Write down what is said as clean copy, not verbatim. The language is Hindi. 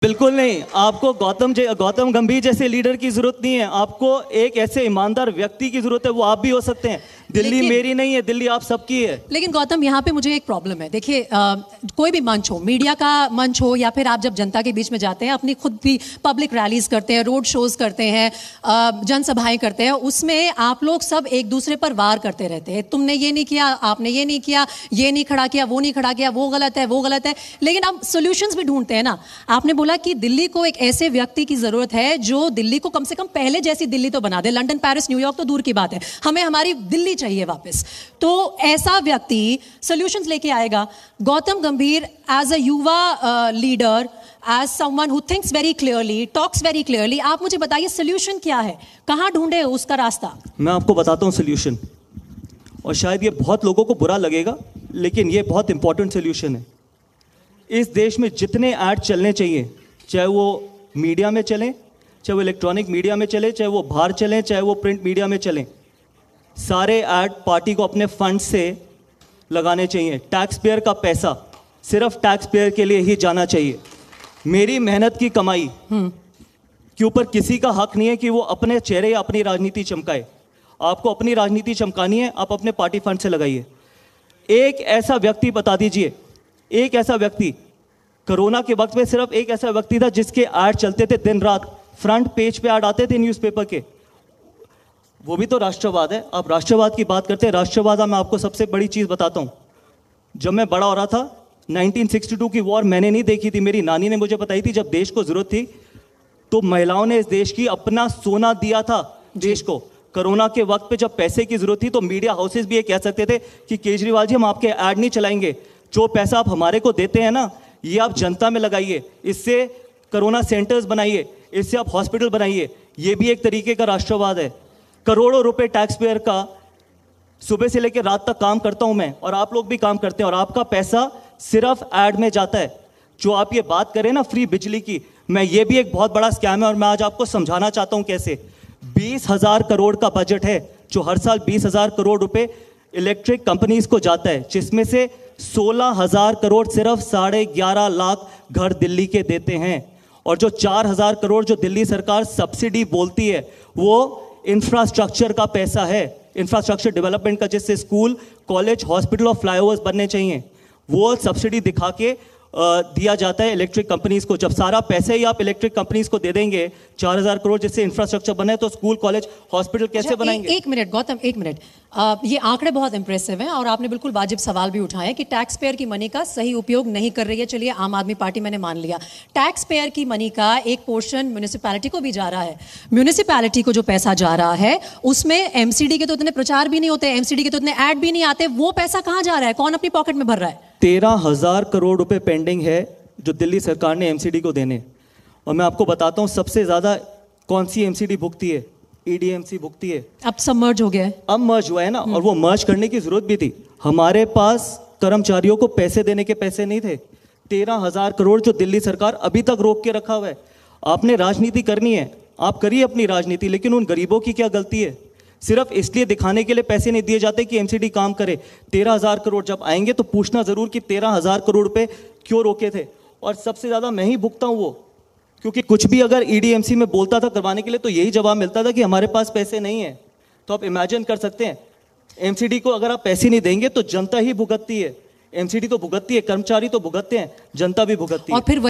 बिल्कुल नहीं। आपको गौतम गंभीर जैसे लीडर की जरूरत नहीं है, आपको एक ऐसे ईमानदार व्यक्ति की जरूरत है। वो आप भी हो सकते हैं। दिल्ली मेरी नहीं है, दिल्ली आप सबकी है। लेकिन गौतम, यहाँ पे मुझे एक प्रॉब्लम है। देखिए, कोई भी मंच हो, मीडिया का मंच हो या फिर आप जब जनता के बीच में जाते हैं, अपनी खुद भी पब्लिक रैलीज करते हैं, रोड शोज करते हैं, जनसभाएं करते हैं, उसमें आप लोग सब एक दूसरे पर वार करते रहते हैं। तुमने ये नहीं किया, आपने ये नहीं किया, ये नहीं खड़ा किया, वो नहीं खड़ा किया, वो गलत है, वो गलत है। लेकिन आप सोल्यूशंस भी ढूंढते हैं ना। आपने बोला कि दिल्ली को एक ऐसे व्यक्ति की जरूरत है जो दिल्ली को कम से कम पहले जैसी दिल्ली तो बना दे। लंदन, पेरिस, न्यूयॉर्क तो दूर की बात है, हमें हमारी दिल्ली चाहिए वापस। तो ऐसा व्यक्ति सॉल्यूशंस लेके आएगा। गौतम गंभीर एज अ युवा leader, as someone who thinks very clearly, talks very clearly, आप मुझे बताइए सॉल्यूशन क्या है, कहां ढूंढे उसका रास्ता? मैं आपको बताता हूं सॉल्यूशन, और शायद ये बहुत लोगों को बुरा लगेगा, लेकिन ये बहुत इंपॉर्टेंट सॉल्यूशन है। इस देश में जितने ऐड चलने चाहिए, चाहे वो मीडिया में चलें, चाहे वो इलेक्ट्रॉनिक मीडिया में चले, चाहे वो बाहर चलें, चाहे वो प्रिंट मीडिया में चलें, सारे ऐड पार्टी को अपने फंड से लगाने चाहिए। टैक्स पेयर का पैसा सिर्फ टैक्स पेयर के लिए ही जाना चाहिए। मेरी मेहनत की कमाई के ऊपर किसी का हक नहीं है कि वो अपने चेहरे या अपनी राजनीति चमकाए। आपको अपनी राजनीति चमकानी है, आप अपने पार्टी फंड से लगाइए। एक ऐसा व्यक्ति बता दीजिए, एक ऐसा व्यक्ति, कोरोना के वक्त में सिर्फ एक ऐसा व्यक्ति था जिसके ऐड चलते थे दिन रात, फ्रंट पेज पे ऐड आते थे न्यूज़पेपर के। वो भी तो राष्ट्रवाद है। आप राष्ट्रवाद की बात करते हैं, राष्ट्रवाद मैं आपको सबसे बड़ी चीज बताता हूं। जब मैं बड़ा हो रहा था, 1962 की वॉर मैंने नहीं देखी थी, मेरी नानी ने मुझे बताई थी। जब देश को जरूरत थी तो महिलाओं ने इस देश की अपना सोना दिया था देश को। कोरोना के वक्त पे जब पैसे की जरूरत थी तो मीडिया हाउसेस भी ये कह सकते थे कि केजरीवाल जी हम आपके ऐड नहीं चलाएंगे, जो पैसा आप हमारे को देते हैं ना, ये आप जनता में लगाइए, इससे कोरोना सेंटर्स बनाइए, इससे आप हॉस्पिटल बनाइए। ये भी एक तरीके का राष्ट्रवाद है। करोड़ों रुपए टैक्स पेयर का सुबह से लेकर रात तक काम करता हूं मैं, और आप लोग भी काम करते हैं, और आपका पैसा सिर्फ ऐड में जाता है। जो आप ये बात करें ना फ्री बिजली की, मैं ये भी एक बहुत बड़ा स्कैम है, और मैं आज आपको समझाना चाहता हूं कैसे। 20,000 करोड़ का बजट है, जो हर साल 20,000 करोड़ रुपए इलेक्ट्रिक कंपनीज को जाता है, जिसमें से 16,000 करोड़ सिर्फ 11.5 लाख घर दिल्ली के देते हैं। और जो 4,000 करोड़ जो दिल्ली सरकार सब्सिडी बोलती है, वो इंफ्रास्ट्रक्चर का पैसा है, इंफ्रास्ट्रक्चर डेवलपमेंट का, जिससे स्कूल, कॉलेज, हॉस्पिटल और फ्लाईओवर्स बनने चाहिए। वो सब्सिडी दिखा के दिया जाता है इलेक्ट्रिक कंपनीज को। जब सारा पैसे ही आप इलेक्ट्रिक कंपनीज को दे देंगे, 4,000 करोड़ जिससे इंफ्रास्ट्रक्चर बने, तो स्कूल, कॉलेज, हॉस्पिटल कैसे बनाएंगे? एक मिनट गौतम, एक मिनट। ये आंकड़े बहुत इंप्रेसिव हैं, और आपने बिल्कुल वाजिब सवाल भी उठाया कि टैक्स पेयर की मनी का सही उपयोग नहीं कर रही है। चलिए, आम आदमी पार्टी मैंने मान लिया। टैक्स पेयर की मनी का एक पोर्शन म्यूनिसिपैलिटी को भी जा रहा है। म्यूनिसिपैलिटी को जो पैसा जा रहा है, उसमें एमसीडी के तो इतने प्रचार भी नहीं होते, एमसीडी के तो इतने ऐड भी नहीं आते। वो पैसा कहां जा रहा है? कौन अपनी पॉकेट में भर रहा है? 13,000 करोड़ रुपए पेंडिंग है जो दिल्ली सरकार ने एमसीडी को देने। और मैं आपको बताता हूं सबसे ज्यादा कौन सी एमसीडी भुगती है? ईडीएमसी भुगती है। अब सब मर्ज हो गया है। अब मर्ज हुआ है ना, और वो मर्ज करने की जरूरत भी थी। हमारे पास कर्मचारियों को पैसे देने के पैसे नहीं थे। 13,000 करोड़ जो दिल्ली सरकार अभी तक रोक के रखा हुआ है। आपने राजनीति करनी है, आप करिए अपनी राजनीति, लेकिन उन गरीबों की क्या गलती है? सिर्फ इसलिए दिखाने के लिए पैसे नहीं दिए जाते कि एमसीडी काम करे। 13,000 करोड़ जब आएंगे तो पूछना जरूर कि 13,000 करोड़ रुपए क्यों रोके थे। और सबसे ज्यादा मैं ही भुगता हूं वो, क्योंकि कुछ भी अगर ईडीएमसी में बोलता था करवाने के लिए तो यही जवाब मिलता था कि हमारे पास पैसे नहीं है। तो आप इमेजिन कर सकते हैं, एमसीडी को अगर आप पैसे नहीं देंगे तो जनता ही भुगतती है। एमसीडी तो भुगतती है, कर्मचारी तो भुगतते हैं, जनता भी भुगतती है। और फिर